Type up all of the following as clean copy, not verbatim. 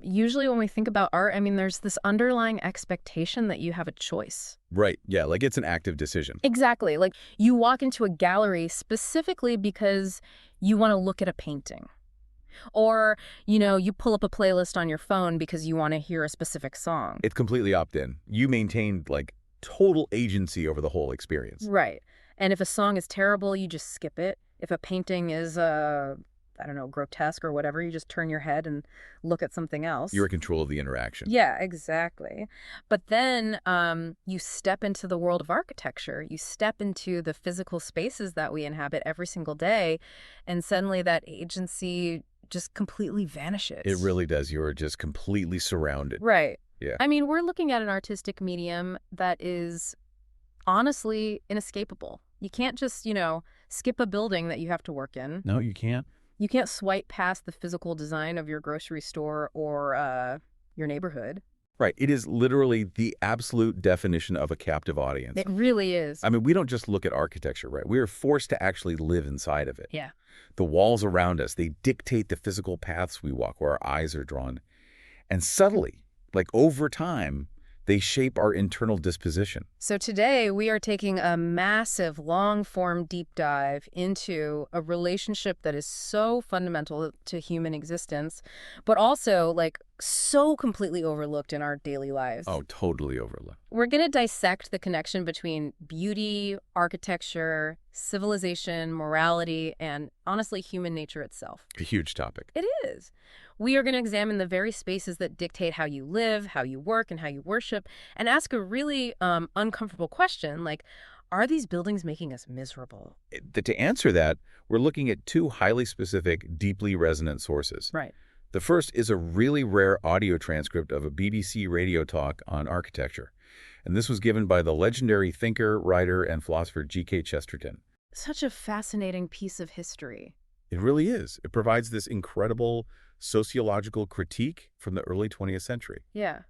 Usually when we think about art, I mean, there's this underlying expectation that you have a choice. Right. Yeah, like it's an active decision. Exactly. Like you walk into a gallery specifically because you want to look at a painting. Or, you pull up a playlist on your phone because you want to hear a specific song. It's completely opt-in. You maintained, like, total agency over the whole experience. Right. And if a song is terrible, you just skip it. If a painting is, grotesque or whatever, you just turn your head and look at something else. You're in control of the interaction. Yeah, exactly. But then you step into the world of architecture. You step into the physical spaces that we inhabit every single day, and suddenly that agency just completely vanishes. It really does. You're just completely surrounded. Right. Yeah. I mean, we're looking at an artistic medium that is honestly inescapable. You can't just, skip a building that you have to work in. No, you can't. You can't swipe past the physical design of your grocery store or your neighborhood. Right. It is literally the absolute definition of a captive audience. It really is. I mean, we don't just look at architecture, right? We are forced to actually live inside of it. Yeah. The walls around us, they dictate the physical paths we walk, where our eyes are drawn. And subtly, like over time, they shape our internal disposition. So today we are taking a massive long-form deep dive into a relationship that is so fundamental to human existence, but also so completely overlooked in our daily lives. Oh, totally overlooked. We're going to dissect the connection between beauty, architecture, civilization, morality, and honestly, human nature itself. A huge topic. It is. We are going to examine the very spaces that dictate how you live, how you work, and how you worship, and ask a really uncomfortable question, like, are these buildings making us miserable? To answer that, we're looking at two highly specific, deeply resonant sources. Right. The first is a really rare audio transcript of a BBC radio talk on architecture. And this was given by the legendary thinker, writer, and philosopher G.K. Chesterton. Such a fascinating piece of history. It really is. It provides this incredible sociological critique from the early 20th century. Yeah.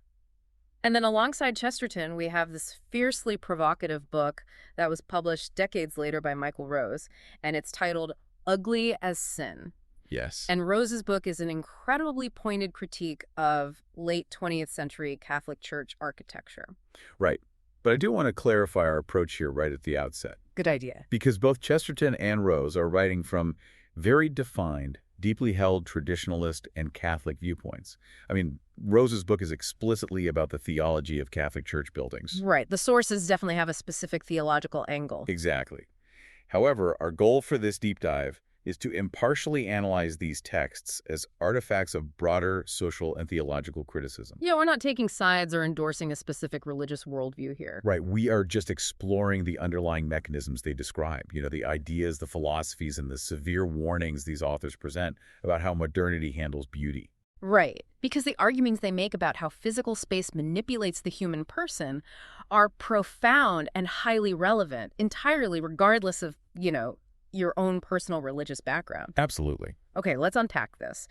And then alongside Chesterton, we have this fiercely provocative book that was published decades later by Michael Rose, and it's titled Ugly as Sin. Yes. And Rose's book is an incredibly pointed critique of late 20th century Catholic Church architecture. Right. But I do want to clarify our approach here right at the outset. Good idea. Because both Chesterton and Rose are writing from very defined, deeply held traditionalist and Catholic viewpoints. I mean, Rose's book is explicitly about the theology of Catholic Church buildings. Right. The sources definitely have a specific theological angle. Exactly. However, our goal for this deep dive is to impartially analyze these texts as artifacts of broader social and theological criticism. Yeah, we're not taking sides or endorsing a specific religious worldview here. Right. We are just exploring the underlying mechanisms they describe, the ideas, the philosophies, and the severe warnings these authors present about how modernity handles beauty. Right. Because the arguments they make about how physical space manipulates the human person are profound and highly relevant, entirely regardless of, your own personal religious background. Absolutely. Okay, let's unpack this.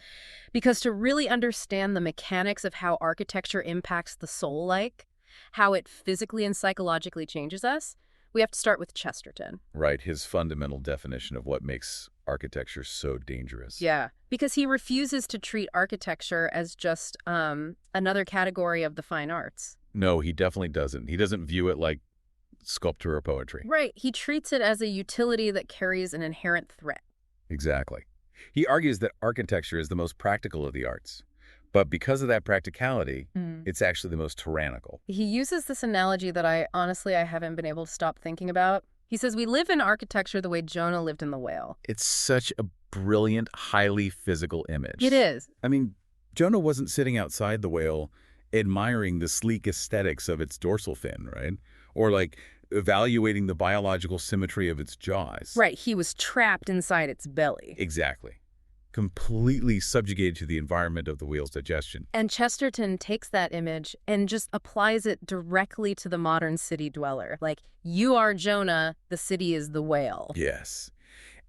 Because to really understand the mechanics of how architecture impacts the soul, how it physically and psychologically changes us, we have to start with Chesterton. Right, his fundamental definition of what makes architecture so dangerous. Yeah, because he refuses to treat architecture as just another category of the fine arts. No, he definitely doesn't. He doesn't view it like sculpture or poetry. Right. He treats it as a utility that carries an inherent threat. Exactly. He argues that architecture is the most practical of the arts. But because of that practicality, it's actually the most tyrannical. He uses this analogy that I haven't been able to stop thinking about. He says we live in architecture the way Jonah lived in the whale. It's such a brilliant, highly physical image. It is. I mean, Jonah wasn't sitting outside the whale admiring the sleek aesthetics of its dorsal fin, right? Or evaluating the biological symmetry of its jaws. Right. He was trapped inside its belly. Exactly. Completely subjugated to the environment of the whale's digestion. And Chesterton takes that image and just applies it directly to the modern city dweller. You are Jonah, the city is the whale. Yes.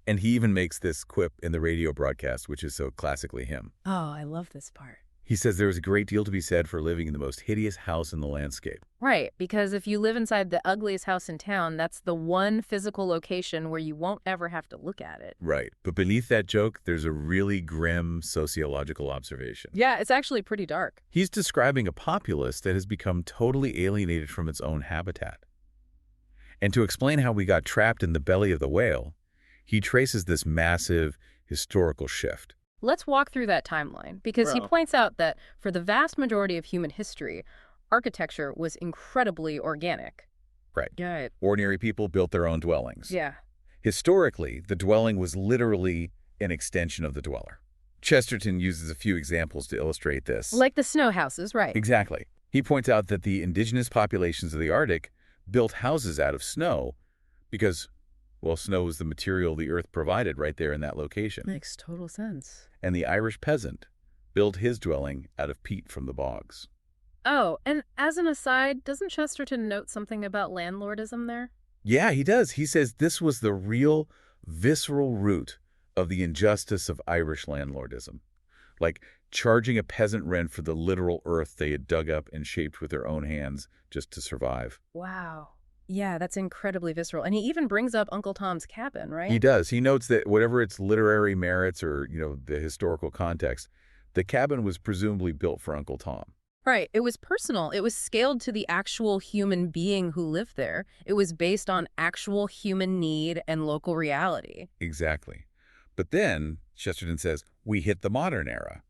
And he even makes this quip in the radio broadcast, which is so classically him. Oh, I love this part. He says there is a great deal to be said for living in the most hideous house in the landscape. Right, because if you live inside the ugliest house in town, that's the one physical location where you won't ever have to look at it. Right. But beneath that joke, there's a really grim sociological observation. Yeah, it's actually pretty dark. He's describing a populace that has become totally alienated from its own habitat. And to explain how we got trapped in the belly of the whale, he traces this massive historical shift. Let's walk through that timeline, because he points out that for the vast majority of human history, architecture was incredibly organic. Right. Yeah. Ordinary people built their own dwellings. Yeah. Historically, the dwelling was literally an extension of the dweller. Chesterton uses a few examples to illustrate this. Like the snow houses, right. Exactly. He points out that the indigenous populations of the Arctic built houses out of snow because, well, snow was the material the earth provided right there in that location. Makes total sense. And the Irish peasant built his dwelling out of peat from the bogs. Oh, and as an aside, doesn't Chesterton note something about landlordism there? Yeah, he does. He says this was the real, visceral root of the injustice of Irish landlordism. Like charging a peasant rent for the literal earth they had dug up and shaped with their own hands just to survive. Wow. Yeah, that's incredibly visceral. And he even brings up Uncle Tom's Cabin, right? He does. He notes that whatever its literary merits or, the historical context, the cabin was presumably built for Uncle Tom. Right. It was personal. It was scaled to the actual human being who lived there. It was based on actual human need and local reality. Exactly. But then, Chesterton says, we hit the modern era,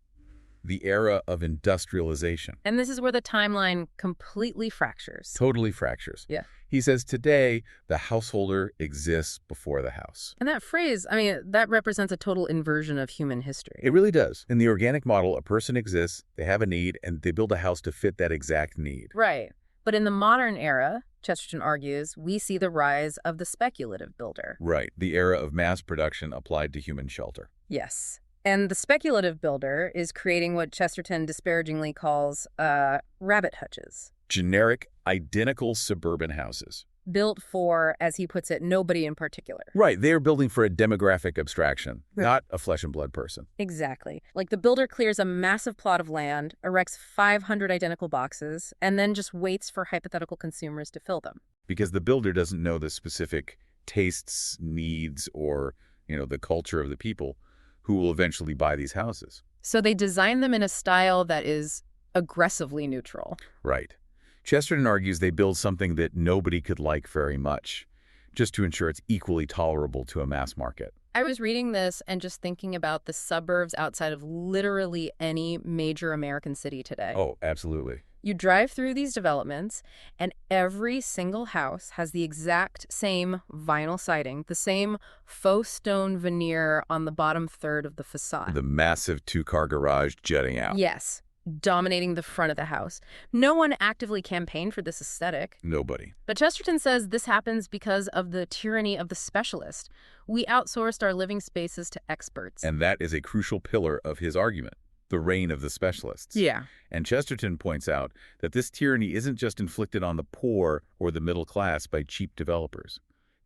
the era of industrialization. And this is where the timeline completely fractures. Totally fractures. Yeah. He says today, the householder exists before the house. And that phrase, that represents a total inversion of human history. It really does. In the organic model, a person exists, they have a need, and they build a house to fit that exact need. Right. But in the modern era, Chesterton argues, we see the rise of the speculative builder. Right. The era of mass production applied to human shelter. Yes. And the speculative builder is creating what Chesterton disparagingly calls rabbit hutches. Generic, identical suburban houses. Built for, as he puts it, nobody in particular. Right. They are building for a demographic abstraction, not a flesh and blood person. Exactly. Like the builder clears a massive plot of land, erects 500 identical boxes, and then just waits for hypothetical consumers to fill them. Because the builder doesn't know the specific tastes, needs, or, the culture of the people who will eventually buy these houses. So they design them in a style that is aggressively neutral. Right. Chesterton argues they build something that nobody could like very much, just to ensure it's equally tolerable to a mass market. I was reading this and just thinking about the suburbs outside of literally any major American city today. Oh, absolutely. You drive through these developments, and every single house has the exact same vinyl siding, the same faux stone veneer on the bottom third of the facade. The massive two-car garage jutting out. Yes, dominating the front of the house. No one actively campaigned for this aesthetic. Nobody. But Chesterton says this happens because of the tyranny of the specialist. We outsourced our living spaces to experts. And that is a crucial pillar of his argument. The reign of the specialists. Yeah. And Chesterton points out that this tyranny isn't just inflicted on the poor or the middle class by cheap developers.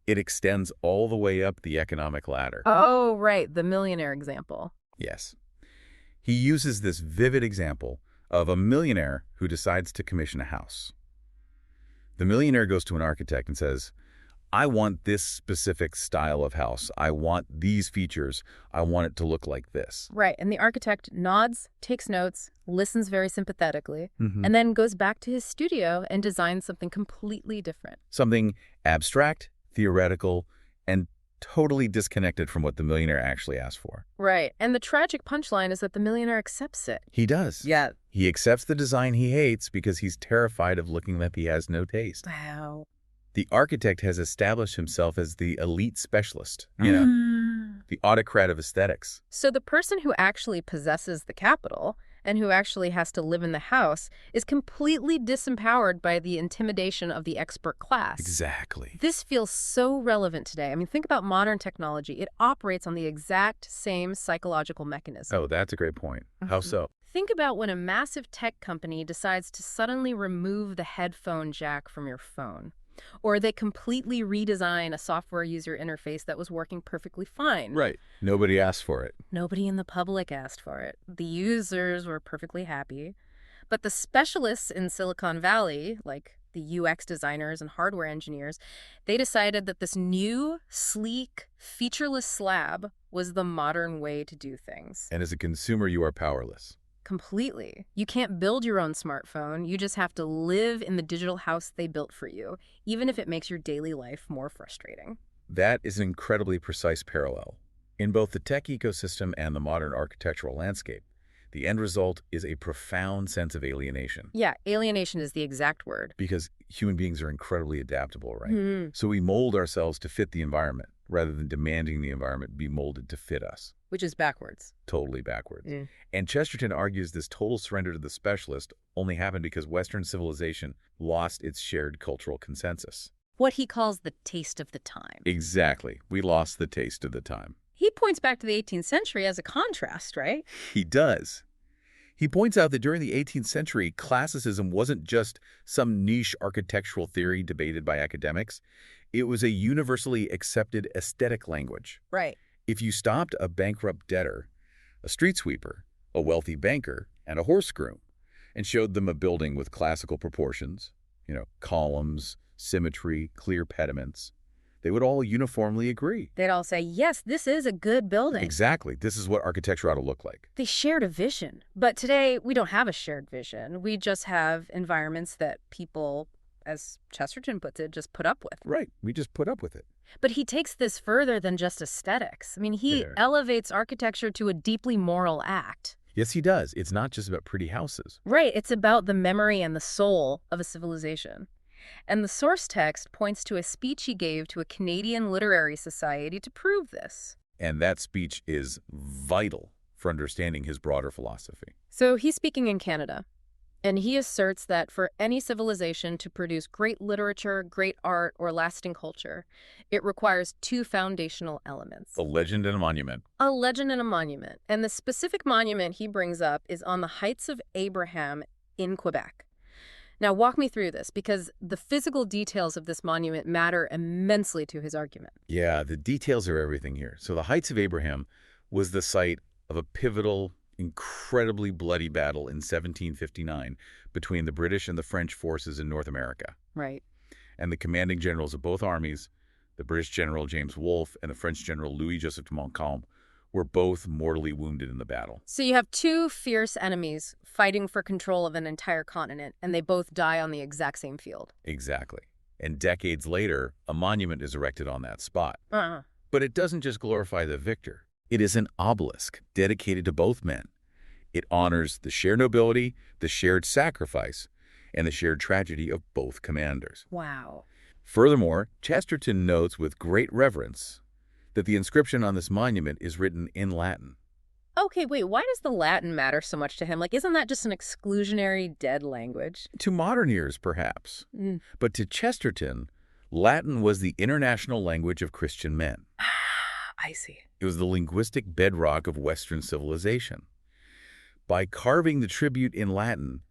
It extends all the way up the economic ladder. Oh, right. The millionaire example. Yes. He uses this vivid example of a millionaire who decides to commission a house. The millionaire goes to an architect and says, I want this specific style of house. I want these features. I want it to look like this. Right. And the architect nods, takes notes, listens very sympathetically, and then goes back to his studio and designs something completely different. Something abstract, theoretical, and totally disconnected from what the millionaire actually asked for. Right. And the tragic punchline is that the millionaire accepts it. He does. Yeah. He accepts the design he hates because he's terrified of looking like he has no taste. Wow. The architect has established himself as the elite specialist, the autocrat of aesthetics. So the person who actually possesses the capital and who actually has to live in the house is completely disempowered by the intimidation of the expert class. Exactly. This feels so relevant today. Think about modern technology. It operates on the exact same psychological mechanism. Oh, that's a great point. How so? Think about when a massive tech company decides to suddenly remove the headphone jack from your phone. Or they completely redesign a software user interface that was working perfectly fine. Right. Nobody asked for it. Nobody in the public asked for it. The users were perfectly happy. But the specialists in Silicon Valley, like the UX designers and hardware engineers, they decided that this new, sleek, featureless slab was the modern way to do things. And as a consumer, you are powerless. Completely. You can't build your own smartphone. You just have to live in the digital house they built for you, even if it makes your daily life more frustrating. That is an incredibly precise parallel. In both the tech ecosystem and the modern architectural landscape, the end result is a profound sense of alienation. Yeah, alienation is the exact word. Because human beings are incredibly adaptable, right? So we mold ourselves to fit the environment rather than demanding the environment be molded to fit us. Which is backwards. Totally backwards. And Chesterton argues this total surrender to the specialist only happened because Western civilization lost its shared cultural consensus. What he calls the taste of the time. Exactly. We lost the taste of the time. He points back to the 18th century as a contrast, right? He does. He points out that during the 18th century, classicism wasn't just some niche architectural theory debated by academics. It was a universally accepted aesthetic language. Right. If you stopped a bankrupt debtor, a street sweeper, a wealthy banker, and a horse groom, and showed them a building with classical proportions, columns, symmetry, clear pediments, they would all uniformly agree. They'd all say, yes, this is a good building. Exactly. This is what architecture ought to look like. They shared a vision. But today, we don't have a shared vision. We just have environments that people, as Chesterton puts it, just put up with. Right. We just put up with it. But he takes this further than just aesthetics. I mean, he elevates architecture to a deeply moral act. Yes, he does. It's not just about pretty houses. Right. It's about the memory and the soul of a civilization. And the source text points to a speech he gave to a Canadian literary society to prove this. And that speech is vital for understanding his broader philosophy. So he's speaking in Canada, and he asserts that for any civilization to produce great literature, great art, or lasting culture, it requires two foundational elements. A legend and a monument. A legend and a monument. And the specific monument he brings up is on the Heights of Abraham in Quebec. Now, walk me through this, because the physical details of this monument matter immensely to his argument. Yeah, the details are everything here. So the Heights of Abraham was the site of a pivotal, incredibly bloody battle in 1759 between the British and the French forces in North America. Right. And the commanding generals of both armies, the British General James Wolfe and the French General Louis-Joseph de Montcalm, were both mortally wounded in the battle. So you have two fierce enemies fighting for control of an entire continent, and they both die on the exact same field. Exactly. And decades later, a monument is erected on that spot. Uh-huh. But it doesn't just glorify the victor. It is an obelisk dedicated to both men. It honors the shared nobility, the shared sacrifice, and the shared tragedy of both commanders. Wow. Furthermore, Chesterton notes with great reverence that the inscription on this monument is written in Latin. Okay, wait, why does the Latin matter so much to him? Like, isn't that just an exclusionary, dead language? To modern ears, perhaps. But to Chesterton, Latin was the international language of Christian men. I see. It was the linguistic bedrock of Western civilization. By carving the tribute in Latin,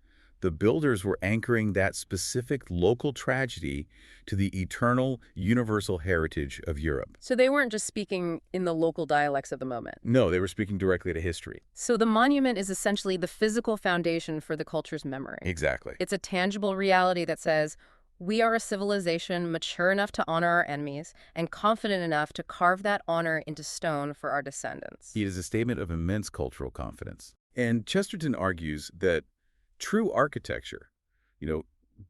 the builders were anchoring that specific local tragedy to the eternal, universal heritage of Europe. So they weren't just speaking in the local dialects of the moment. No, they were speaking directly to history. So the monument is essentially the physical foundation for the culture's memory. Exactly. It's a tangible reality that says, we are a civilization mature enough to honor our enemies and confident enough to carve that honor into stone for our descendants. It is a statement of immense cultural confidence. And Chesterton argues that true architecture,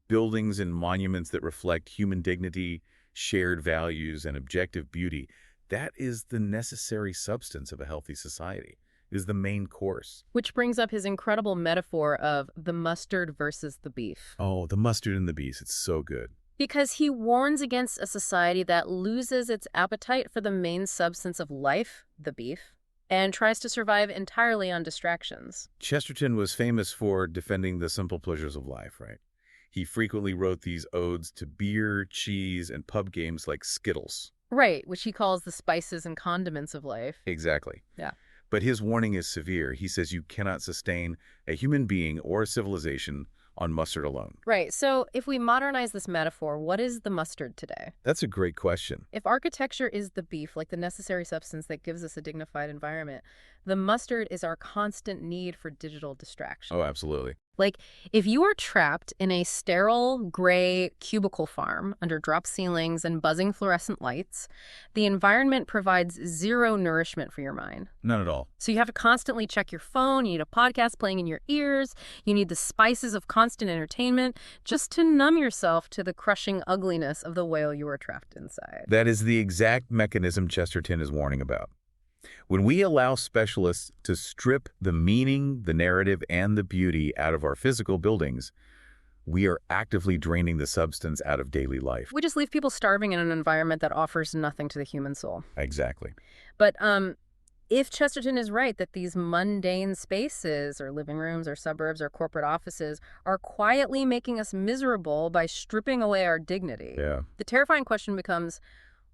buildings and monuments that reflect human dignity, shared values, and objective beauty, that is the necessary substance of a healthy society. It is the main course. Which brings up his incredible metaphor of the mustard versus the beef. Oh, the mustard and the beef, it's so good. Because he warns against a society that loses its appetite for the main substance of life, the beef, and tries to survive entirely on distractions. Chesterton was famous for defending the simple pleasures of life, right? He frequently wrote these odes to beer, cheese, and pub games like Skittles. Right, which he calls the spices and condiments of life. Exactly. Yeah. But his warning is severe. He says you cannot sustain a human being or a civilization on mustard alone. Right. So if we modernize this metaphor, what is the mustard today? That's a great question. If architecture is the beef, like the necessary substance that gives us a dignified environment, the mustard is our constant need for digital distraction. Oh, absolutely. Like, if you are trapped in a sterile, gray cubicle farm under drop ceilings and buzzing fluorescent lights, the environment provides zero nourishment for your mind. None at all. So you have to constantly check your phone, you need a podcast playing in your ears, you need the spices of constant entertainment just to numb yourself to the crushing ugliness of the whale you are trapped inside. That is the exact mechanism Chesterton is warning about. When we allow specialists to strip the meaning, the narrative, and the beauty out of our physical buildings, we are actively draining the substance out of daily life. We just leave people starving in an environment that offers nothing to the human soul. Exactly. But if Chesterton is right that these mundane spaces or living rooms or suburbs or corporate offices are quietly making us miserable by stripping away our dignity, the terrifying question becomes,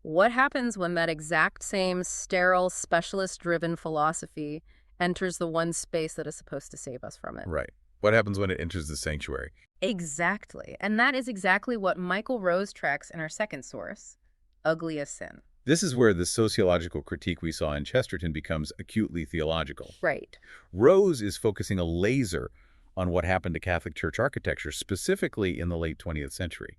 what happens when that exact same sterile, specialist-driven philosophy enters the one space that is supposed to save us from it? Right. What happens when it enters the sanctuary? Exactly. And that is exactly what Michael Rose tracks in our second source, Ugly as Sin. This is where the sociological critique we saw in Chesterton becomes acutely theological. Right. Rose is focusing a laser on what happened to Catholic Church architecture, specifically in the late 20th century.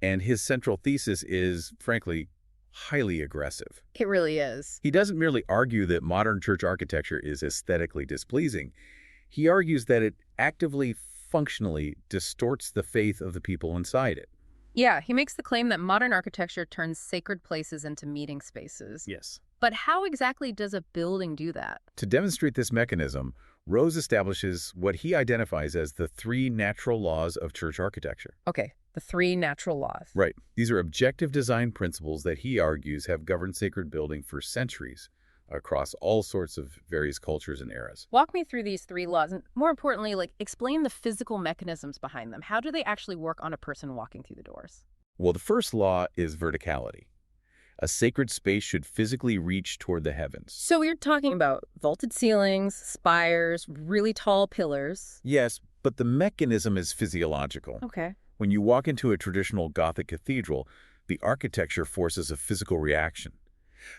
And his central thesis is, frankly, highly aggressive. It really is. He doesn't merely argue that modern church architecture is aesthetically displeasing. He argues that it actively, functionally distorts the faith of the people inside it. Yeah, he makes the claim that modern architecture turns sacred places into meeting spaces. Yes. But how exactly does a building do that? To demonstrate this mechanism, Rose establishes what he identifies as the 3 natural laws of church architecture. Okay, the 3 natural laws. Right. These are objective design principles that he argues have governed sacred building for centuries across all sorts of various cultures and eras. Walk me through these 3 laws, and more importantly, explain the physical mechanisms behind them. How do they actually work on a person walking through the doors? Well, the first law is verticality. A sacred space should physically reach toward the heavens. So you're talking about vaulted ceilings, spires, really tall pillars. Yes, but the mechanism is physiological. Okay. When you walk into a traditional Gothic cathedral, the architecture forces a physical reaction.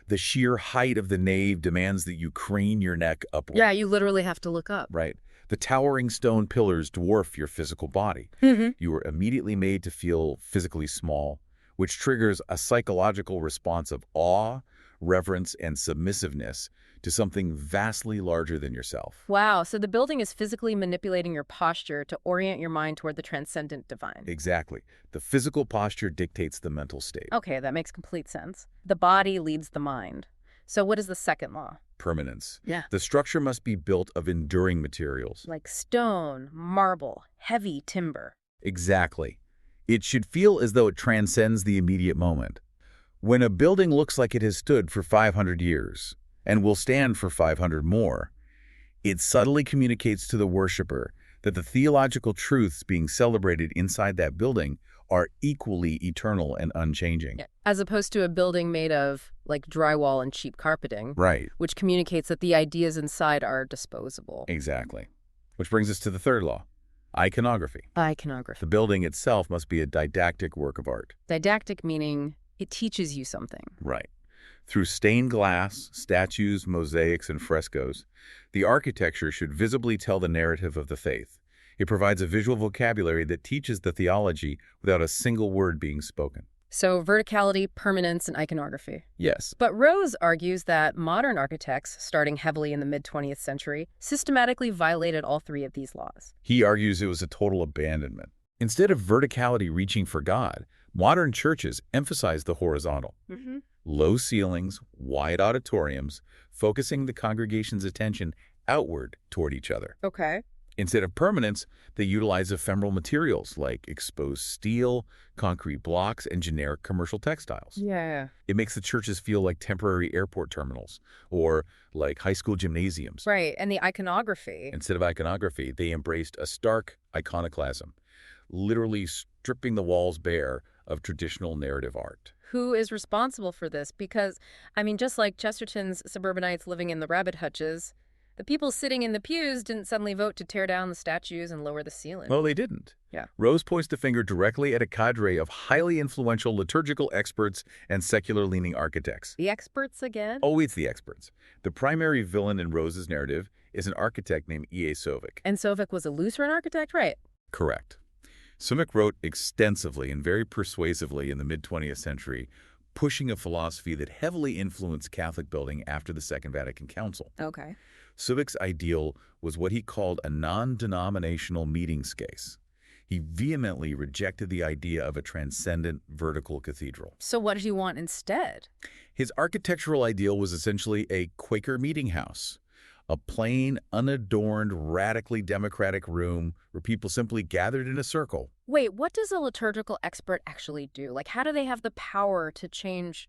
The sheer height of the nave demands that you crane your neck upward. Yeah, you literally have to look up. Right. The towering stone pillars dwarf your physical body. You are immediately made to feel physically small, which triggers a psychological response of awe, reverence, and submissiveness to something vastly larger than yourself. Wow, so the building is physically manipulating your posture to orient your mind toward the transcendent divine. Exactly. The physical posture dictates the mental state. Okay, that makes complete sense. The body leads the mind. So what is the second law? Permanence. Yeah. The structure must be built of enduring materials. Like stone, marble, heavy timber. Exactly. It should feel as though it transcends the immediate moment. When a building looks like it has stood for 500 years and will stand for 500 more, it subtly communicates to the worshiper that the theological truths being celebrated inside that building are equally eternal and unchanging. Yeah. As opposed to a building made of drywall and cheap carpeting. Right. Which communicates that the ideas inside are disposable. Exactly. Which brings us to the third law. Iconography. Iconography. The building itself must be a didactic work of art. Didactic meaning it teaches you something. Right. Through stained glass, statues, mosaics, and frescoes, the architecture should visibly tell the narrative of the faith. It provides a visual vocabulary that teaches the theology without a single word being spoken. So verticality, permanence, and iconography. Yes. But Rose argues that modern architects, starting heavily in the mid-20th century, systematically violated all 3 of these laws. He argues it was a total abandonment. Instead of verticality reaching for God, modern churches emphasize the horizontal. Low ceilings, wide auditoriums, focusing the congregation's attention outward toward each other. Okay. Instead of permanence, they utilize ephemeral materials like exposed steel, concrete blocks, and generic commercial textiles. Yeah. It makes the churches feel like temporary airport terminals or like high school gymnasiums. Right, and the iconography. Instead of iconography, they embraced a stark iconoclasm, literally stripping the walls bare of traditional narrative art. Who is responsible for this? Because, just like Chesterton's suburbanites living in the rabbit hutches, The people sitting in the pews didn't suddenly vote to tear down the statues and lower the ceiling. Well, they didn't. Yeah. Rose points the finger directly at a cadre of highly influential liturgical experts and secular-leaning architects. The experts again? Always the experts. The primary villain in Rose's narrative is an architect named E.A. Sovic. And Sovic was a Lutheran architect, right? Correct. Sovic wrote extensively and very persuasively in the mid-20th century, pushing a philosophy that heavily influenced Catholic building after the Second Vatican Council. Okay. Sovic's ideal was what he called a non-denominational meeting space. He vehemently rejected the idea of a transcendent vertical cathedral. So what did he want instead? His architectural ideal was essentially a Quaker meeting house, a plain, unadorned, radically democratic room where people simply gathered in a circle. Wait, what does a liturgical expert actually do? Like, how do they have the power to change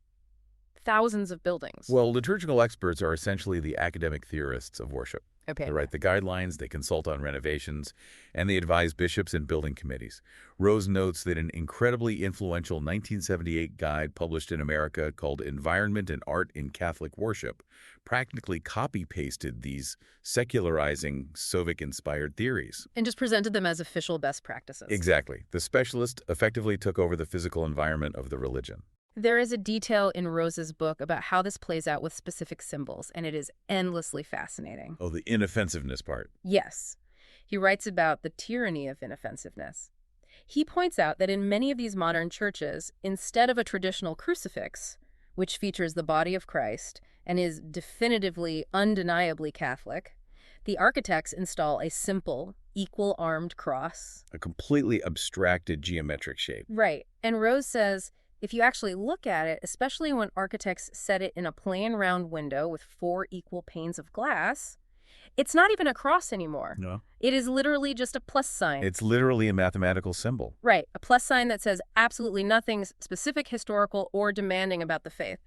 thousands of buildings? Well, liturgical experts are essentially the academic theorists of worship. Okay. They write the guidelines, they consult on renovations, and they advise bishops and building committees. Rose notes that an incredibly influential 1978 guide published in America called Environment and Art in Catholic Worship practically copy-pasted these secularizing Sovic-inspired theories. And just presented them as official best practices. Exactly. The specialist effectively took over the physical environment of the religion. There is a detail in Rose's book about how this plays out with specific symbols, and it is endlessly fascinating. Oh, the inoffensiveness part. Yes. He writes about the tyranny of inoffensiveness. He points out that in many of these modern churches, instead of a traditional crucifix, which features the body of Christ and is definitively, undeniably Catholic, the architects install a simple, equal-armed cross. A completely abstracted geometric shape. Right. And Rose says, if you actually look at it, especially when architects set it in a plain round window with 4 equal panes of glass, it's not even a cross anymore. No. It is literally just a plus sign. It's literally a mathematical symbol. Right, a plus sign that says absolutely nothing specific, historical, or demanding about the faith.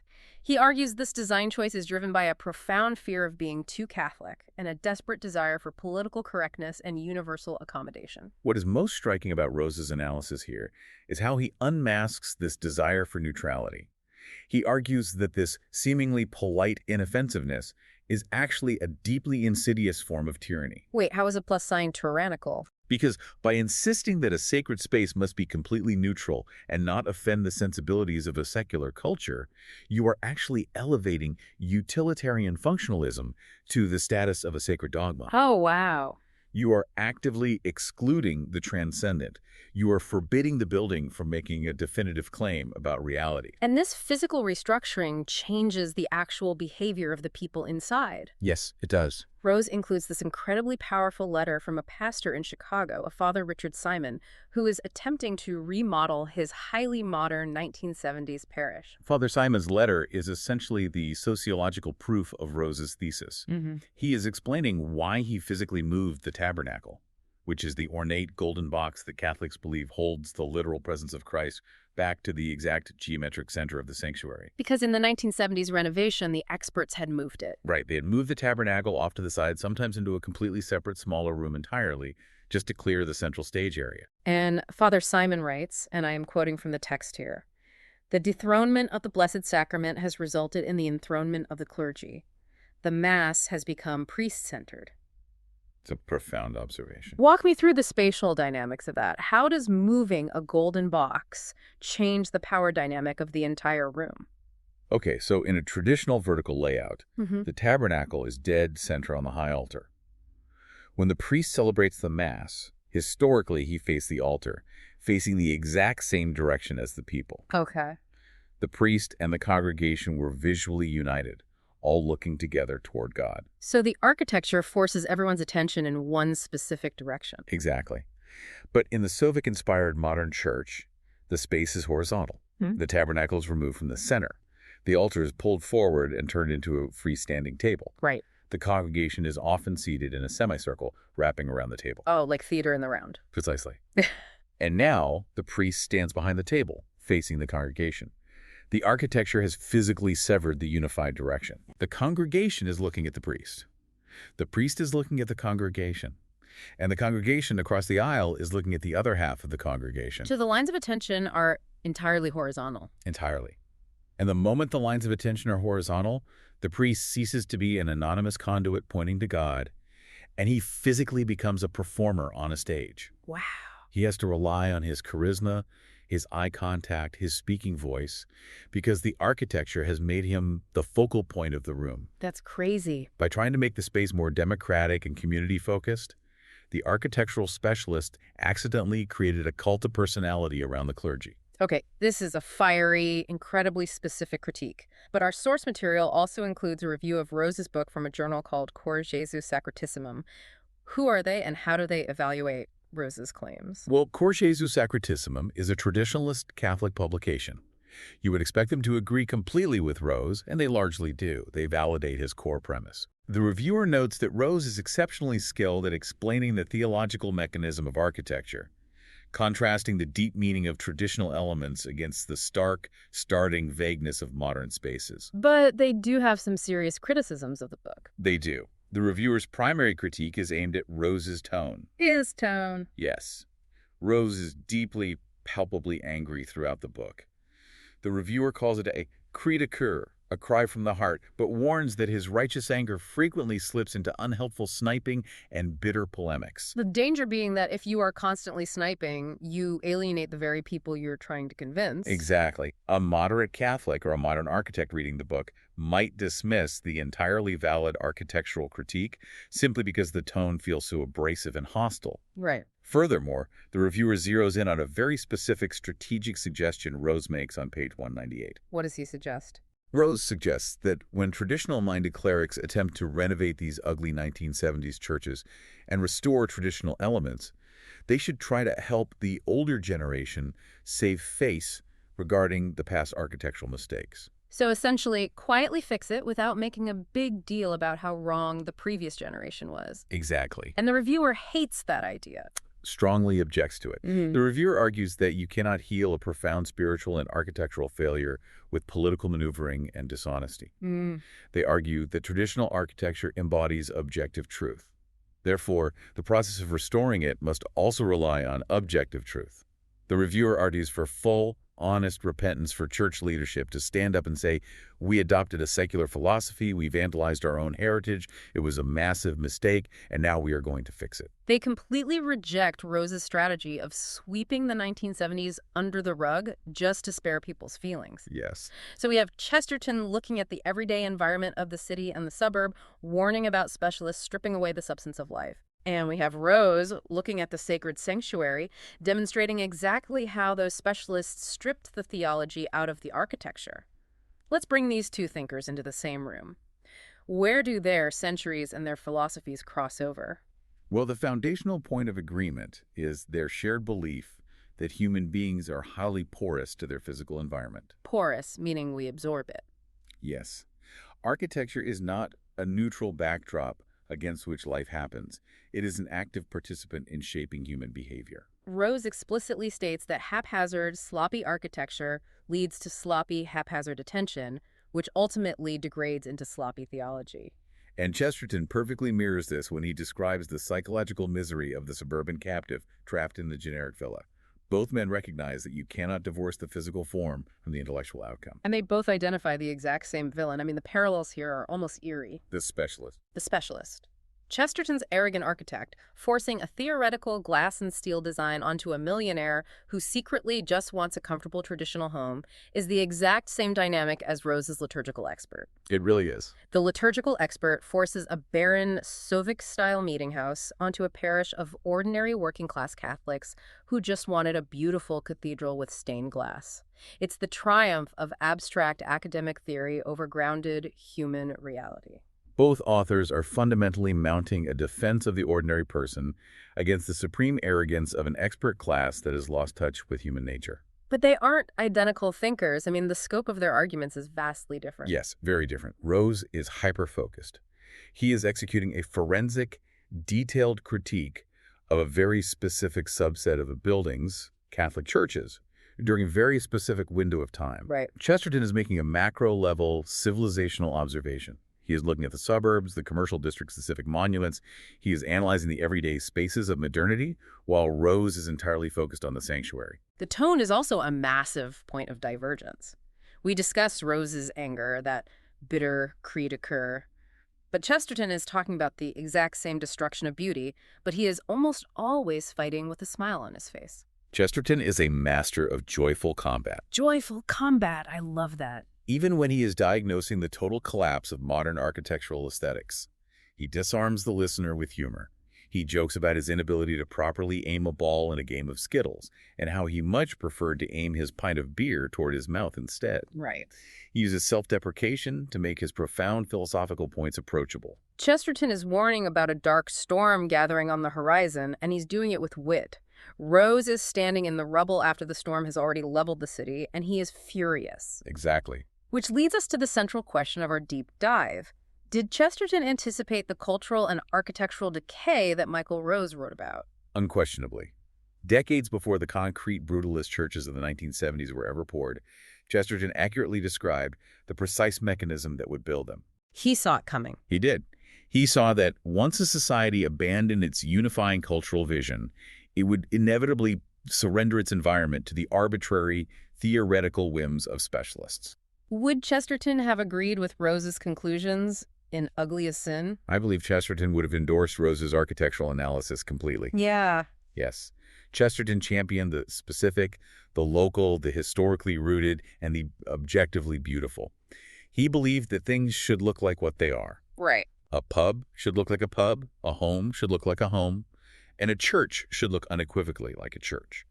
He argues this design choice is driven by a profound fear of being too Catholic and a desperate desire for political correctness and universal accommodation. What is most striking about Rose's analysis here is how he unmasks this desire for neutrality. He argues that this seemingly polite inoffensiveness is actually a deeply insidious form of tyranny. Wait, how is a plus sign tyrannical? Because by insisting that a sacred space must be completely neutral and not offend the sensibilities of a secular culture, you are actually elevating utilitarian functionalism to the status of a sacred dogma. Oh, wow. You are actively excluding the transcendent. You are forbidding the building from making a definitive claim about reality. And this physical restructuring changes the actual behavior of the people inside. Yes, it does. Rose includes this incredibly powerful letter from a pastor in Chicago, a Father Richard Simon, who is attempting to remodel his highly modern 1970s parish. Father Simon's letter is essentially the sociological proof of Rose's thesis. He is explaining why he physically moved the tabernacle, which is the ornate golden box that Catholics believe holds the literal presence of Christ, back to the exact geometric center of the sanctuary. Because in the 1970s renovation, the experts had moved it. Right. They had moved the tabernacle off to the side, sometimes into a completely separate, smaller room entirely, just to clear the central stage area. And Father Simon writes, and I am quoting from the text here, "The dethronement of the Blessed Sacrament has resulted in the enthronement of the clergy. The Mass has become priest-centered." It's a profound observation. Walk me through the spatial dynamics of that. How does moving a golden box change the power dynamic of the entire room? Okay, so in a traditional vertical layout, the tabernacle is dead center on the high altar. When the priest celebrates the Mass, historically he faced the altar, facing the exact same direction as the people. Okay. The priest and the congregation were visually united, all looking together toward God. So the architecture forces everyone's attention in one specific direction. Exactly. But in the Sovic-inspired modern church, the space is horizontal. The tabernacle is removed from the center. The altar is pulled forward and turned into a freestanding table. Right. The congregation is often seated in a semicircle, wrapping around the table. Oh, like theater in the round. Precisely. And now the priest stands behind the table, facing the congregation. The architecture has physically severed the unified direction. The congregation is looking at the priest. The priest is looking at the congregation. And the congregation across the aisle is looking at the other half of the congregation. So the lines of attention are entirely horizontal. Entirely. And the moment the lines of attention are horizontal, the priest ceases to be an anonymous conduit pointing to God, and he physically becomes a performer on a stage. Wow. He has to rely on his charisma, his eye contact, his speaking voice, because the architecture has made him the focal point of the room. That's crazy. By trying to make the space more democratic and community-focused, the architectural specialist accidentally created a cult of personality around the clergy. Okay, this is a fiery, incredibly specific critique. But our source material also includes a review of Rose's book from a journal called Cor Jesu Sacratissimum. Who are they and how do they evaluate Rose's claims? Well, Cor Jesu Sacratissimum is a traditionalist Catholic publication. You would expect them to agree completely with Rose, and they largely do. They validate his core premise. The reviewer notes that Rose is exceptionally skilled at explaining the theological mechanism of architecture, contrasting the deep meaning of traditional elements against the stark, starting vagueness of modern spaces. But they do have some serious criticisms of the book. They do. The reviewer's primary critique is aimed at Rose's tone. His tone. Yes. Rose is deeply, palpably angry throughout the book. The reviewer calls it a cri de coeur, a cry from the heart, but warns that his righteous anger frequently slips into unhelpful sniping and bitter polemics. The danger being that if you are constantly sniping, you alienate the very people you're trying to convince. Exactly. A moderate Catholic or a modern architect reading the book might dismiss the entirely valid architectural critique simply because the tone feels so abrasive and hostile. Right. Furthermore, the reviewer zeroes in on a very specific strategic suggestion Rose makes on page 198. What does he suggest? Rose suggests that when traditional-minded clerics attempt to renovate these ugly 1970s churches and restore traditional elements, they should try to help the older generation save face regarding the past architectural mistakes. So essentially, quietly fix it without making a big deal about how wrong the previous generation was. Exactly. And the reviewer hates that idea. Strongly objects to it. Mm. The reviewer argues that you cannot heal a profound spiritual and architectural failure with political maneuvering and dishonesty. They argue that traditional architecture embodies objective truth. Therefore, the process of restoring it must also rely on objective truth. The reviewer argues for full, honest repentance for church leadership to stand up and say, we adopted a secular philosophy, we vandalized our own heritage, it was a massive mistake, and now we are going to fix it. They completely reject Rose's strategy of sweeping the 1970s under the rug just to spare people's feelings. Yes. So we have Chesterton looking at the everyday environment of the city and the suburb, warning about specialists stripping away the substance of life. And we have Rose looking at the sacred sanctuary, demonstrating exactly how those specialists stripped the theology out of the architecture. Let's bring these two thinkers into the same room. Where do their centuries and their philosophies cross over? Well, the foundational point of agreement is their shared belief that human beings are highly porous to their physical environment. Porous, meaning we absorb it. Yes. Architecture is not a neutral backdrop against which life happens. It is an active participant in shaping human behavior. Rose explicitly states that haphazard, sloppy architecture leads to sloppy, haphazard attention, which ultimately degrades into sloppy theology. And Chesterton perfectly mirrors this when he describes the psychological misery of the suburban captive trapped in the generic villa. Both men recognize that you cannot divorce the physical form from the intellectual outcome. And they both identify the exact same villain. I mean, the parallels here are almost eerie. The specialist. The specialist. Chesterton's arrogant architect, forcing a theoretical glass and steel design onto a millionaire who secretly just wants a comfortable traditional home, is the exact same dynamic as Rose's liturgical expert. It really is. The liturgical expert forces a barren, Soviet-style meeting house onto a parish of ordinary working-class Catholics who just wanted a beautiful cathedral with stained glass. It's the triumph of abstract academic theory over grounded human reality. Both authors are fundamentally mounting a defense of the ordinary person against the supreme arrogance of an expert class that has lost touch with human nature. But they aren't identical thinkers. I mean, the scope of their arguments is vastly different. Yes, very different. Rose is hyper-focused. He is executing a forensic, detailed critique of a very specific subset of the buildings, Catholic churches, during a very specific window of time. Right. Chesterton is making a macro-level civilizational observation. He is looking at the suburbs, the commercial districts, the civic monuments. He is analyzing the everyday spaces of modernity, while Rose is entirely focused on the sanctuary. The tone is also a massive point of divergence. We discussed Rose's anger, that bitter cri de coeur. But Chesterton is talking about the exact same destruction of beauty, but he is almost always fighting with a smile on his face. Chesterton is a master of joyful combat. Joyful combat. I love that. Even when he is diagnosing the total collapse of modern architectural aesthetics, he disarms the listener with humor. He jokes about his inability to properly aim a ball in a game of Skittles and how he much preferred to aim his pint of beer toward his mouth instead. Right. He uses self-deprecation to make his profound philosophical points approachable. Chesterton is warning about a dark storm gathering on the horizon, and he's doing it with wit. Rose is standing in the rubble after the storm has already leveled the city, and he is furious. Exactly. Which leads us to the central question of our deep dive. Did Chesterton anticipate the cultural and architectural decay that Michael Rose wrote about? Unquestionably. Decades before the concrete brutalist churches of the 1970s were ever poured, Chesterton accurately described the precise mechanism that would build them. He saw it coming. He did. He saw that once a society abandoned its unifying cultural vision, it would inevitably surrender its environment to the arbitrary, theoretical whims of specialists. Would Chesterton have agreed with Rose's conclusions in Ugly as Sin? I believe Chesterton would have endorsed Rose's architectural analysis completely. Yeah. Yes. Chesterton championed the specific, the local, the historically rooted, and the objectively beautiful. He believed that things should look like what they are. Right. A pub should look like a pub, a home should look like a home, and a church should look unequivocally like a church.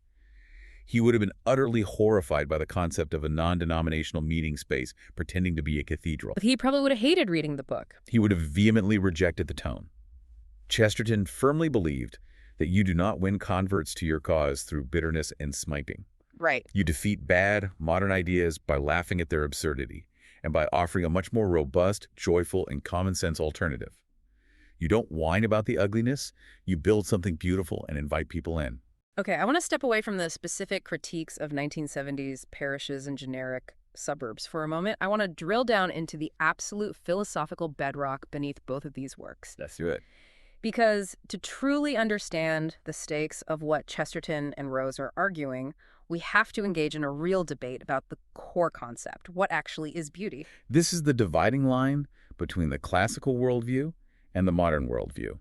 He would have been utterly horrified by the concept of a non-denominational meeting space pretending to be a cathedral. But he probably would have hated reading the book. He would have vehemently rejected the tone. Chesterton firmly believed that you do not win converts to your cause through bitterness and smiting. Right. You defeat bad, modern ideas by laughing at their absurdity and by offering a much more robust, joyful, and common-sense alternative. You don't whine about the ugliness, you build something beautiful and invite people in. Okay, I want to step away from the specific critiques of 1970s parishes and generic suburbs for a moment. I want to drill down into the absolute philosophical bedrock beneath both of these works. Let's do it. Because to truly understand the stakes of what Chesterton and Rose are arguing, we have to engage in a real debate about the core concept. What actually is beauty? This is the dividing line between the classical worldview and the modern worldview.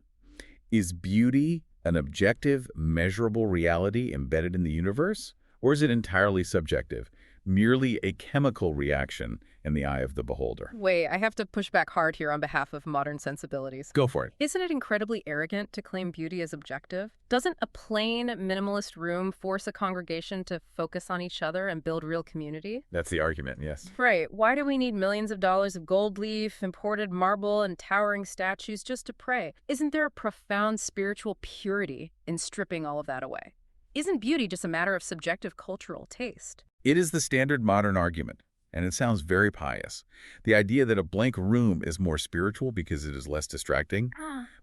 Is beauty an objective, measurable reality embedded in the universe? Or is it entirely subjective, merely a chemical reaction in the eye of the beholder? Wait, I have to push back hard here on behalf of modern sensibilities. Go for it. Isn't it incredibly arrogant to claim beauty as objective? Doesn't a plain, minimalist room force a congregation to focus on each other and build real community? That's the argument, yes. Right. Why do we need millions of dollars of gold leaf, imported marble, and towering statues just to pray? Isn't there a profound spiritual purity in stripping all of that away? Isn't beauty just a matter of subjective cultural taste? It is the standard modern argument, and it sounds very pious. The idea that a blank room is more spiritual because it is less distracting.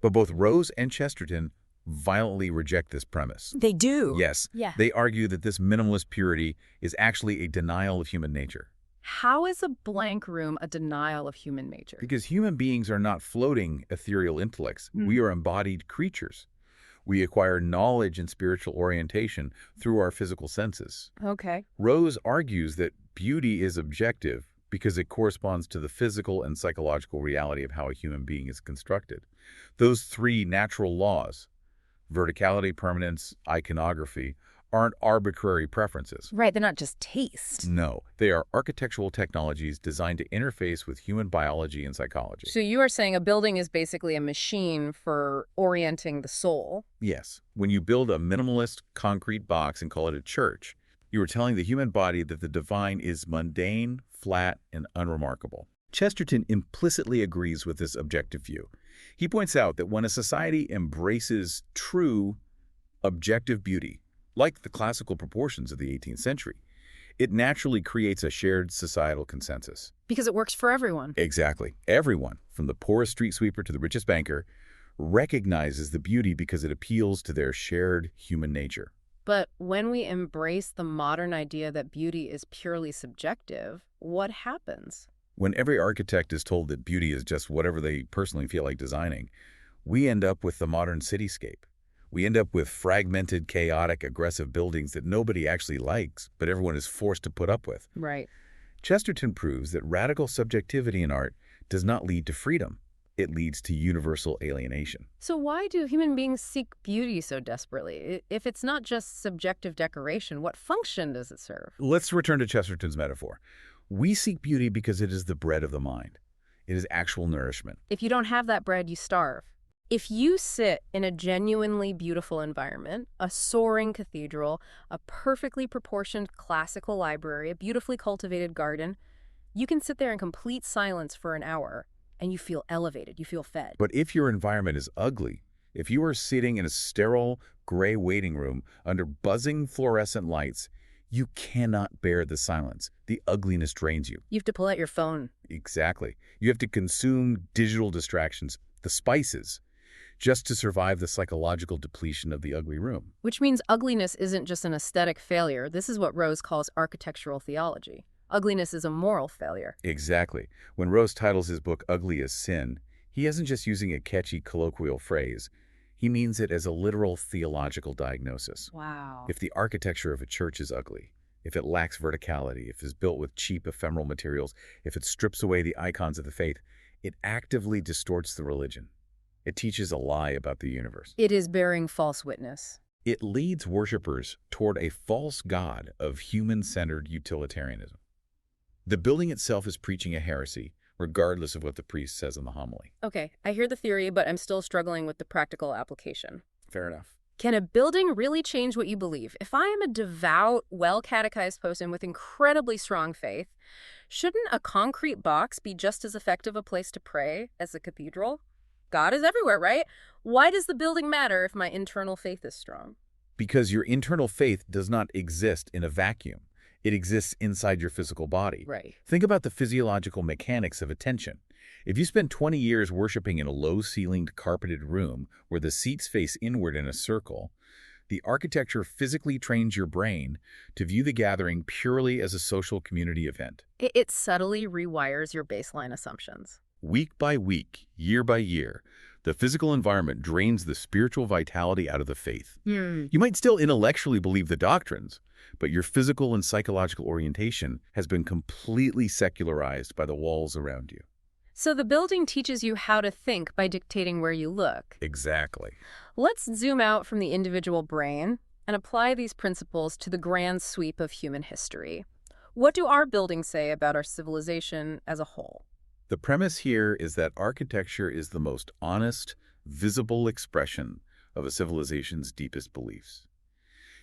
But both Rose and Chesterton violently reject this premise. They do? Yes. Yeah. They argue that this minimalist purity is actually a denial of human nature. How is a blank room a denial of human nature? Because human beings are not floating ethereal intellects. We are embodied creatures. We acquire knowledge and spiritual orientation through our physical senses. Okay. Rose argues that beauty is objective because it corresponds to the physical and psychological reality of how a human being is constructed. Those three natural laws, verticality, permanence, iconography, aren't arbitrary preferences. Right, they're not just taste. No, they are architectural technologies designed to interface with human biology and psychology. So you are saying a building is basically a machine for orienting the soul? Yes. When you build a minimalist concrete box and call it a church, you are telling the human body that the divine is mundane, flat, and unremarkable. Chesterton implicitly agrees with this objective view. He points out that when a society embraces true, objective beauty, like the classical proportions of the 18th century, it naturally creates a shared societal consensus. Because it works for everyone. Exactly. Everyone, from the poorest street sweeper to the richest banker, recognizes the beauty because it appeals to their shared human nature. But when we embrace the modern idea that beauty is purely subjective, what happens? When every architect is told that beauty is just whatever they personally feel like designing, we end up with the modern cityscape. We end up with fragmented, chaotic, aggressive buildings that nobody actually likes, but everyone is forced to put up with. Right. Chesterton proves that radical subjectivity in art does not lead to freedom. It leads to universal alienation. So why do human beings seek beauty so desperately? If it's not just subjective decoration, what function does it serve? Let's return to Chesterton's metaphor. We seek beauty because it is the bread of the mind. It is actual nourishment. If you don't have that bread, you starve. If you sit in a genuinely beautiful environment, a soaring cathedral, a perfectly proportioned classical library, a beautifully cultivated garden, you can sit there in complete silence for an hour and you feel elevated, you feel fed. But if your environment is ugly, if you are sitting in a sterile, gray waiting room under buzzing fluorescent lights, you cannot bear the silence. The ugliness drains you. You have to pull out your phone. Exactly. You have to consume digital distractions, the spices, just to survive the psychological depletion of the ugly room. Which means ugliness isn't just an aesthetic failure. This is what Rose calls architectural theology. Ugliness is a moral failure. Exactly. When Rose titles his book Ugly as Sin, he isn't just using a catchy colloquial phrase. He means it as a literal theological diagnosis. Wow. If the architecture of a church is ugly, if it lacks verticality, if it's built with cheap, ephemeral materials, if it strips away the icons of the faith, it actively distorts the religion. It teaches a lie about the universe. It is bearing false witness. It leads worshipers toward a false god of human-centered utilitarianism. The building itself is preaching a heresy, regardless of what the priest says in the homily. Okay, I hear the theory, but I'm still struggling with the practical application. Fair enough. Can a building really change what you believe? If I am a devout, well-catechized person with incredibly strong faith, shouldn't a concrete box be just as effective a place to pray as a cathedral? God is everywhere, right? Why does the building matter if my internal faith is strong? Because your internal faith does not exist in a vacuum. It exists inside your physical body. Right. Think about the physiological mechanics of attention. If you spend 20 years worshiping in a low-ceilinged, carpeted room where the seats face inward in a circle, the architecture physically trains your brain to view the gathering purely as a social community event. It subtly rewires your baseline assumptions. Week by week, year by year, the physical environment drains the spiritual vitality out of the faith. You might still intellectually believe the doctrines, but your physical and psychological orientation has been completely secularized by the walls around you. So the building teaches you how to think by dictating where you look. Exactly. Let's zoom out from the individual brain and apply these principles to the grand sweep of human history. What do our buildings say about our civilization as a whole? The premise here is that architecture is the most honest, visible expression of a civilization's deepest beliefs.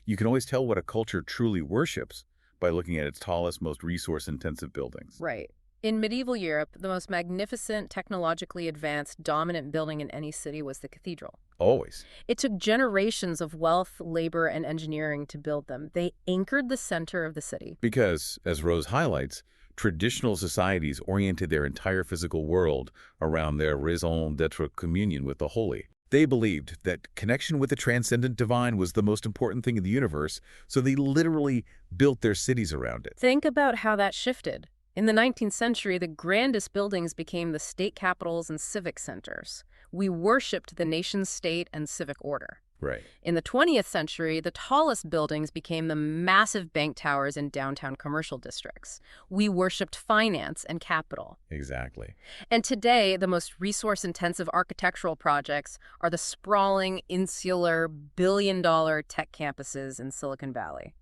You can always tell what a culture truly worships by looking at its tallest, most resource-intensive buildings. Right. In medieval Europe, the most magnificent, technologically advanced, dominant building in any city was the cathedral. Always. It took generations of wealth, labor, and engineering to build them. They anchored the center of the city. Because, as Rose highlights, traditional societies oriented their entire physical world around their raison d'etre communion with the holy. They believed that connection with the transcendent divine was the most important thing in the universe, so they literally built their cities around it. Think about how that shifted. In the 19th century, the grandest buildings became the state capitals and civic centers. We worshipped the nation-state and civic order. Right. In the 20th century, the tallest buildings became the massive bank towers in downtown commercial districts. We worshipped finance and capital. Exactly. And today, the most resource-intensive architectural projects are the sprawling, insular, billion-dollar tech campuses in Silicon Valley.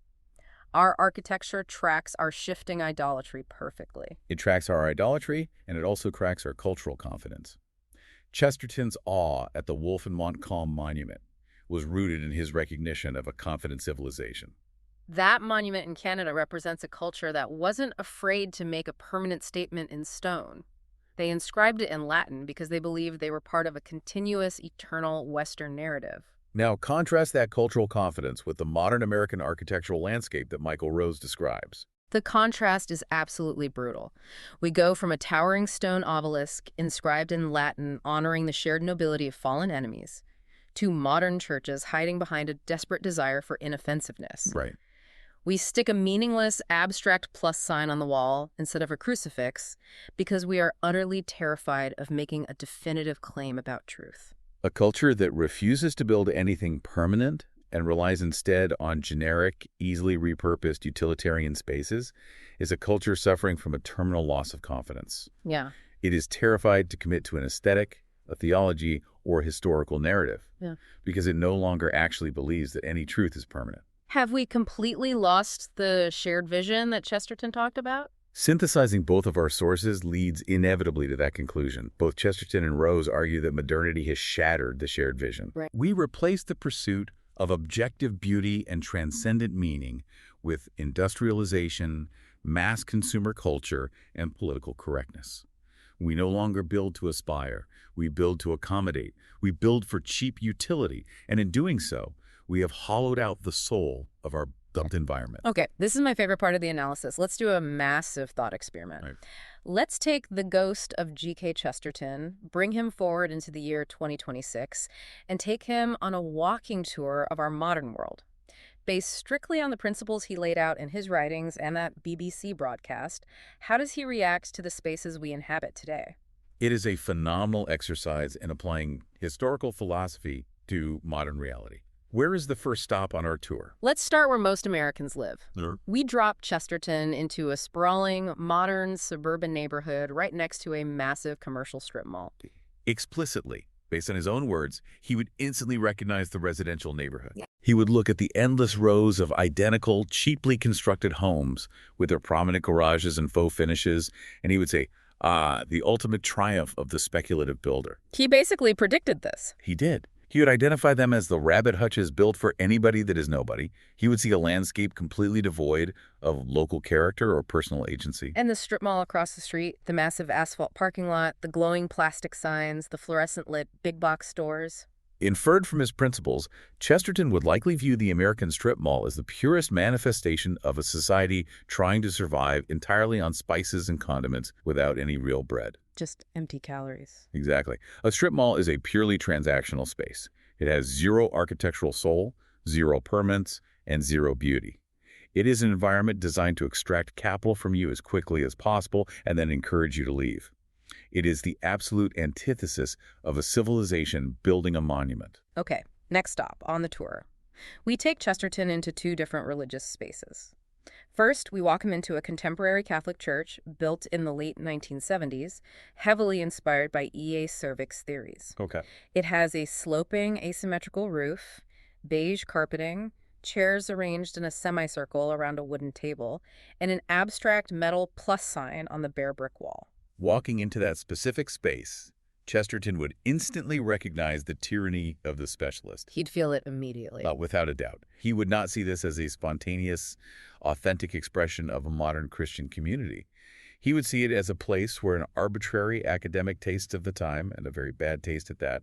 Our architecture tracks our shifting idolatry perfectly. It tracks our idolatry, and it also cracks our cultural confidence. Chesterton's awe at the Wolf and Montcalm Monument was rooted in his recognition of a confident civilization. That monument in Canada represents a culture that wasn't afraid to make a permanent statement in stone. They inscribed it in Latin because they believed they were part of a continuous, eternal Western narrative. Now, contrast that cultural confidence with the modern American architectural landscape that Michael Rose describes. The contrast is absolutely brutal. We go from a towering stone obelisk inscribed in Latin honoring the shared nobility of fallen enemies to modern churches hiding behind a desperate desire for inoffensiveness. Right. We stick a meaningless, abstract plus sign on the wall instead of a crucifix because we are utterly terrified of making a definitive claim about truth. A culture that refuses to build anything permanent and relies instead on generic, easily repurposed utilitarian spaces is a culture suffering from a terminal loss of confidence. Yeah. It is terrified to commit to an aesthetic, a theology, or a historical narrative because it no longer actually believes that any truth is permanent. Have we completely lost the shared vision that Chesterton talked about? Synthesizing both of our sources leads inevitably to that conclusion. Both Chesterton and Rose argue that modernity has shattered the shared vision. Right. We replace the pursuit of objective beauty and transcendent meaning with industrialization, mass consumer culture, and political correctness. We no longer build to aspire. We build to accommodate. We build for cheap utility. And in doing so, we have hollowed out the soul of our built environment. Okay, this is my favorite part of the analysis. Let's do a massive thought experiment. Right. Let's take the ghost of G.K. Chesterton, bring him forward into the year 2026, and take him on a walking tour of our modern world. Based strictly on the principles he laid out in his writings and that BBC broadcast, how does he react to the spaces we inhabit today? It is a phenomenal exercise in applying historical philosophy to modern reality. Where is the first stop on our tour? Let's start where most Americans live. Sure. We drop Chesterton into a sprawling, modern, suburban neighborhood right next to a massive commercial strip mall. Explicitly, based on his own words, he would instantly recognize the residential neighborhood. He would look at the endless rows of identical, cheaply constructed homes with their prominent garages and faux finishes, and he would say, the ultimate triumph of the speculative builder. He basically predicted this. He did. He would identify them as the rabbit hutches built for anybody that is nobody. He would see a landscape completely devoid of local character or personal agency. And the strip mall across the street, the massive asphalt parking lot, the glowing plastic signs, the fluorescent lit big box stores. Inferred from his principles, Chesterton would likely view the American strip mall as the purest manifestation of a society trying to survive entirely on spices and condiments without any real bread. Just empty calories. Exactly. A strip mall is a purely transactional space. It has zero architectural soul, zero permanence, and zero beauty. It is an environment designed to extract capital from you as quickly as possible and then encourage you to leave. It is the absolute antithesis of a civilization building a monument. Okay, next stop on the tour. We take Chesterton into two different religious spaces. First, we walk him into a contemporary Catholic church built in the late 1970s, heavily inspired by E.A. Cervic's theories. Okay. It has a sloping, asymmetrical roof, beige carpeting, chairs arranged in a semicircle around a wooden table, and an abstract metal plus sign on the bare brick wall. Walking into that specific space, Chesterton would instantly recognize the tyranny of the specialist. He'd feel it immediately. Without a doubt. He would not see this as a spontaneous, authentic expression of a modern Christian community. He would see it as a place where an arbitrary academic taste of the time, and a very bad taste at that,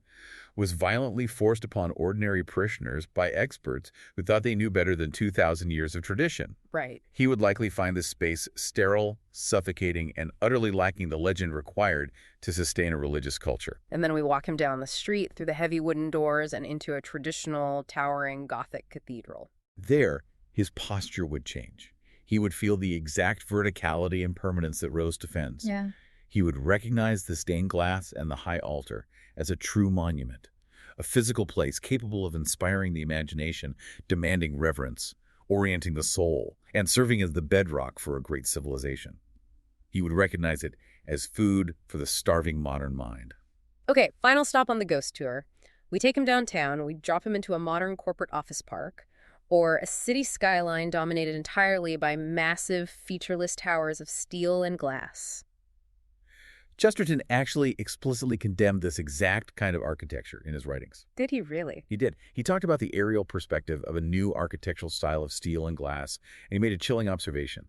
was violently forced upon ordinary parishioners by experts who thought they knew better than 2,000 years of tradition. Right. He would likely find this space sterile, suffocating, and utterly lacking the legend required to sustain a religious culture. And then we walk him down the street through the heavy wooden doors and into a traditional, towering Gothic cathedral. There, his posture would change. He would feel the exact verticality and permanence that Rose defends. Yeah. He would recognize the stained glass and the high altar as a true monument, a physical place capable of inspiring the imagination, demanding reverence, orienting the soul, and serving as the bedrock for a great civilization. He would recognize it as food for the starving modern mind. Okay, final stop on the ghost tour. We take him downtown, we drop him into a modern corporate office park, or a city skyline dominated entirely by massive, featureless towers of steel and glass. Chesterton actually explicitly condemned this exact kind of architecture in his writings. Did he really? He did. He talked about the aerial perspective of a new architectural style of steel and glass, and he made a chilling observation.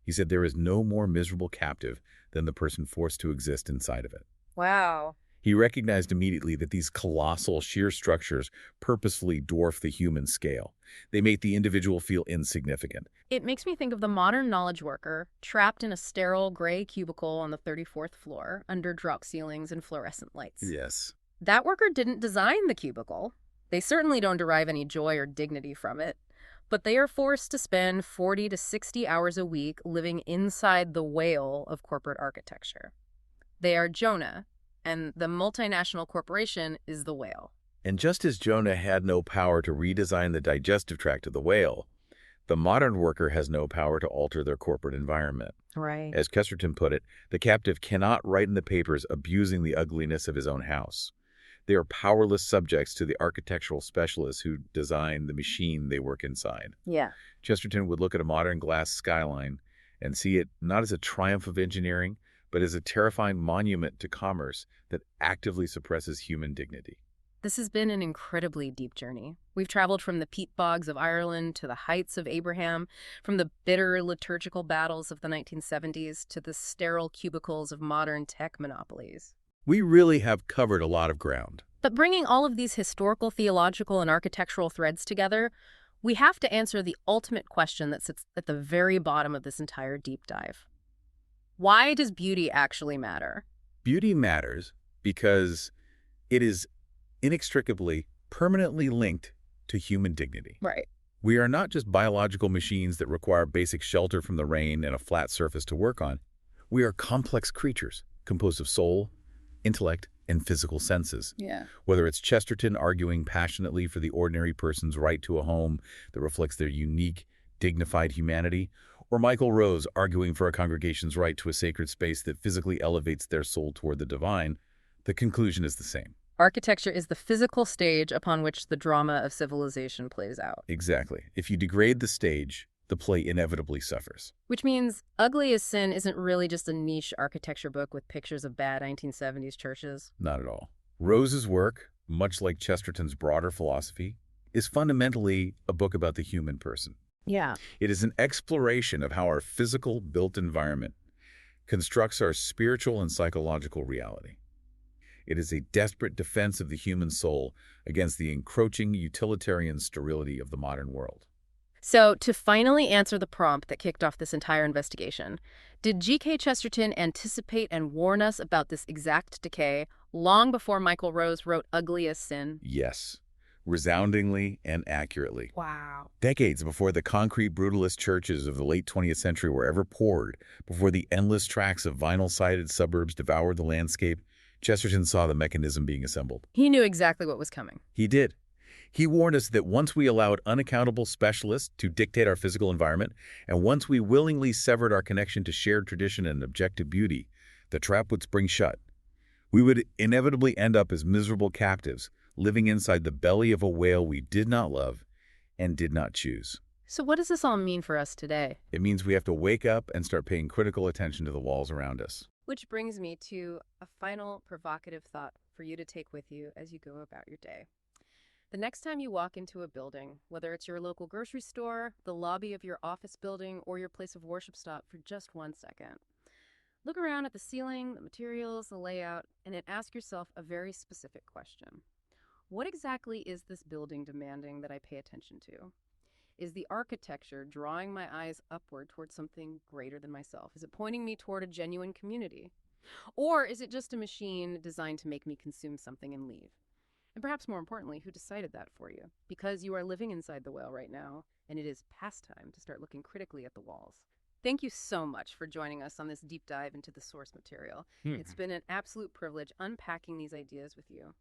He said there is no more miserable captive than the person forced to exist inside of it. Wow. He recognized immediately that these colossal sheer structures purposefully dwarf the human scale. They make the individual feel insignificant. It makes me think of the modern knowledge worker trapped in a sterile gray cubicle on the 34th floor under drop ceilings and fluorescent lights. Yes. That worker didn't design the cubicle. They certainly don't derive any joy or dignity from it. But they are forced to spend 40 to 60 hours a week living inside the whale of corporate architecture. They are Jonah, and the multinational corporation is the whale. And just as Jonah had no power to redesign the digestive tract of the whale, the modern worker has no power to alter their corporate environment. Right. As Chesterton put it, the captive cannot write in the papers abusing the ugliness of his own house. They are powerless subjects to the architectural specialists who design the machine they work inside. Yeah. Chesterton would look at a modern glass skyline and see it not as a triumph of engineering, but as a terrifying monument to commerce that actively suppresses human dignity. This has been an incredibly deep journey. We've traveled from the peat bogs of Ireland to the heights of Abraham, from the bitter liturgical battles of the 1970s to the sterile cubicles of modern tech monopolies. We really have covered a lot of ground. But bringing all of these historical, theological, and architectural threads together, we have to answer the ultimate question that sits at the very bottom of this entire deep dive. Why does beauty actually matter? Beauty matters because it is inextricably, permanently linked to human dignity. Right. We are not just biological machines that require basic shelter from the rain and a flat surface to work on. We are complex creatures composed of soul, intellect, and physical senses. Yeah. Whether it's Chesterton arguing passionately for the ordinary person's right to a home that reflects their unique, dignified humanity, or Michael Rose arguing for a congregation's right to a sacred space that physically elevates their soul toward the divine, the conclusion is the same. Architecture is the physical stage upon which the drama of civilization plays out. Exactly. If you degrade the stage, the play inevitably suffers. Which means Ugly as Sin isn't really just a niche architecture book with pictures of bad 1970s churches. Not at all. Rose's work, much like Chesterton's broader philosophy, is fundamentally a book about the human person. Yeah. It is an exploration of how our physical, built environment constructs our spiritual and psychological reality. It is a desperate defense of the human soul against the encroaching utilitarian sterility of the modern world. So, to finally answer the prompt that kicked off this entire investigation, did G.K. Chesterton anticipate and warn us about this exact decay long before Michael Rose wrote Ugly as Sin? Yes, resoundingly and accurately. Wow. Decades before the concrete brutalist churches of the late 20th century were ever poured, before the endless tracts of vinyl-sided suburbs devoured the landscape, Chesterton saw the mechanism being assembled. He knew exactly what was coming. He did. He warned us that once we allowed unaccountable specialists to dictate our physical environment, and once we willingly severed our connection to shared tradition and objective beauty, the trap would spring shut. We would inevitably end up as miserable captives, living inside the belly of a whale we did not love and did not choose. So what does this all mean for us today? It means we have to wake up and start paying critical attention to the walls around us. Which brings me to a final provocative thought for you to take with you as you go about your day. The next time you walk into a building, whether it's your local grocery store, the lobby of your office building, or your place of worship, stop for just 1 second. Look around at the ceiling, the materials, the layout, and then ask yourself a very specific question. What exactly is this building demanding that I pay attention to? Is the architecture drawing my eyes upward towards something greater than myself? Is it pointing me toward a genuine community? Or is it just a machine designed to make me consume something and leave? And perhaps more importantly, who decided that for you? Because you are living inside the whale right now, and it is past time to start looking critically at the walls. Thank you so much for joining us on this deep dive into the source material. It's been an absolute privilege unpacking these ideas with you.